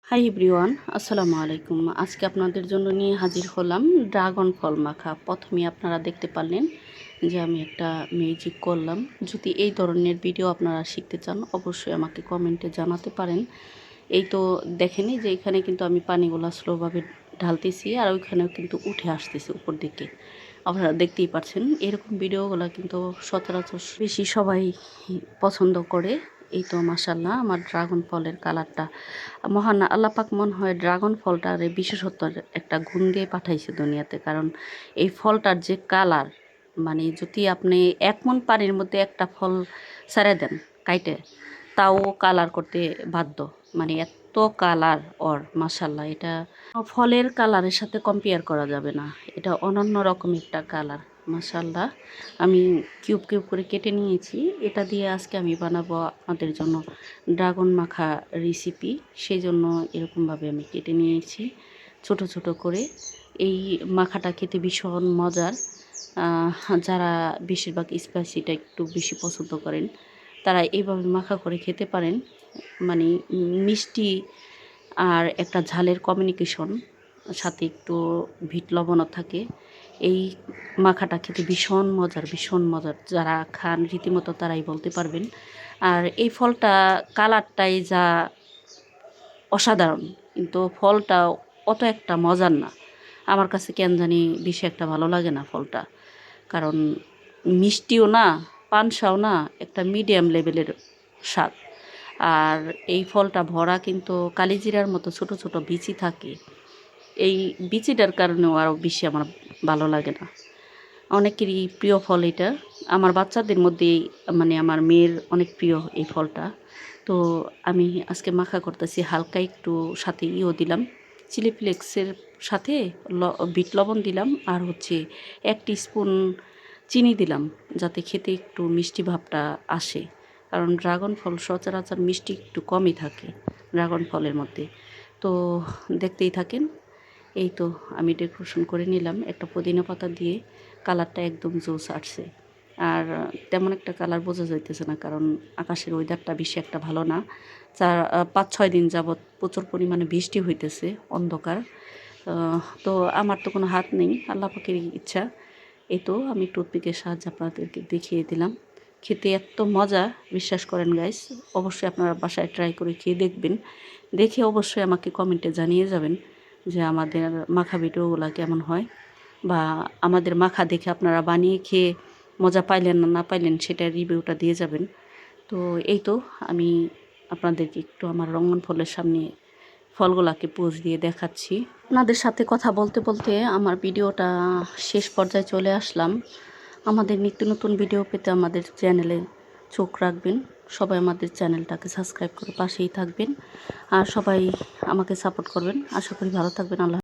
Hi everyone, আসসালামু আলাইকুম। আজকে আপনাদের জন্য নিয়ে হাজির হলাম ড্রাগন ফল মাখা। প্রথমেই আপনারা দেখতে পারলেন যে আমি একটা ম্যাজিক করলাম। যদি এই ধরনের ভিডিও আপনারা শিখতে চান অবশ্যই আমাকে কমেন্টে জানাতে পারেন। এই তো দেখেনি যে এখানে কিন্তু আমি পানিগুলো স্লোভাবে ঢালতেছি আর ওইখানেও কিন্তু উঠে আসতেছে উপর দিকে। আপনারা দেখতেই পাচ্ছেন এরকম ভিডিওগুলো কিন্তু সচরাচর বেশি সবাই পছন্দ করে। এই তো মাশাআল্লাহ আমার ড্রাগন ফলের কালারটা মহান আল্লাহ পাক মনে হয় ড্রাগন ফলটার বিশেষত্বর একটা গুণ দিয়ে পাঠাইছে দুনিয়াতে। কারণ এই ফলটার যে কালার, মানে যদি আপনি 1 মণ পানির মধ্যে একটা ফল ছেড়ে দেন কাইটে, তাও কালার করতে বাধ্য। মানে এত কালার ওর, মাশাআল্লাহ। এটা ফলের কালারের সাথে কম্পেয়ার করা যাবে না। এটা অনন্য রকম একটা কালার, মাশাআল্লাহ। আমি কিউব কিউব করে কেটে নিয়েছি। এটা দিয়ে আজকে আমি বানাবো আপনাদের জন্য ড্রাগন মাখা রেসিপি। সেই জন্য এরকমভাবে আমি কেটে নিয়েছি ছোট ছোট করে। এই মাখাটা খেতে ভীষণ মজার। যারা বেশিরভাগ স্পাইসিটা একটু বেশি পছন্দ করেন তারা এইভাবে মাখা করে খেতে পারেন। মানে মিষ্টি আর একটা ঝালের কমিউনিকেশন, সাথে একটু ভিট লবণও থাকে। এই মাখাটা খেতে ভীষণ মজার, ভীষণ মজার। যারা খান রীতিমতো তারাই বলতে পারবেন। আর এই ফলটা কালারটাই যা অসাধারণ, কিন্তু ফলটা অত একটা মজার না। আমার কাছে কেন জানি বেশি একটা ভালো লাগে না ফলটা। কারণ মিষ্টিও না, পানসাও না, একটা মিডিয়াম লেভেলের স্বাদ। আর এই ফলটা ভরা কিন্তু কালিজিরার মতো ছোট ছোট বিচি থাকে। এই বিচিটার কারণেও আরও বেশি আমার ভালো লাগে না। অনেকেরই প্রিয় ফল এটা। আমার বাচ্চাদের মধ্যে মানে আমার মেয়ের অনেক প্রিয় এই ফলটা। তো আমি আজকে মাখা করতেছি, হালকা একটু সাথে দিলাম, চিলি ফ্লেক্সের সাথে বিট লবণ দিলাম, আর হচ্ছে 1 টিস্পুন চিনি দিলাম, যাতে খেতে একটু মিষ্টি ভাবটা আসে। কারণ ড্রাগন ফল সচরাচর মিষ্টি একটু কমই থাকে ড্রাগন ফলের মধ্যে। তো দেখতেই থাকেন। এই তো আমি ডেকোরেশন করে নিলাম একটা পুদিনা পাতা দিয়ে। কালারটা একদম জোস আসছে। আর তেমন একটা কালার বোঝা যাইতেছে না, কারণ আকাশের ওয়েদারটা বেশি একটা ভালো না। 5-6 দিন যাবৎ প্রচুর পরিমাণে বৃষ্টি হইতেছে, অন্ধকার। তো আমার তো কোনো হাত নেই, আল্লাহ পাকের ইচ্ছা। এই তো আমি টুথপিকের সাহায্যে আপনাদেরকে দেখিয়ে দিলাম। খেতে এত মজা, বিশ্বাস করেন গাইস। অবশ্যই আপনারা বাসায় ট্রাই করে খেয়ে দেখবেন। দেখে অবশ্যই আমাকে কমেন্টে জানিয়ে যাবেন যে আমাদের মাখা ভিডিওগুলো কেমন হয়, বা আমাদের মাখা দেখে আপনারা বানিয়ে খেয়ে মজা পাইলেন না পাইলেন সেটার রিভিউটা দিয়ে যাবেন। তো এই তো আমি আপনাদেরকে একটু আমার রঙন ফলের সামনে ফলগুলাকে পোজ দিয়ে দেখাচ্ছি। আপনাদের সাথে কথা বলতে বলতে আমার ভিডিওটা শেষ পর্যায়ে চলে আসলাম। আমাদের নিত্য নতুন ভিডিও পেতে আমাদের চ্যানেলে চোখ রাখবেন। সবাই আমাদের চ্যানেলটাকে সাবস্ক্রাইব করে পাশেই থাকবেন। আর সবাই আমাকে সাপোর্ট করবেন। আশা করি ভালো থাকবেন। আল্লাহ।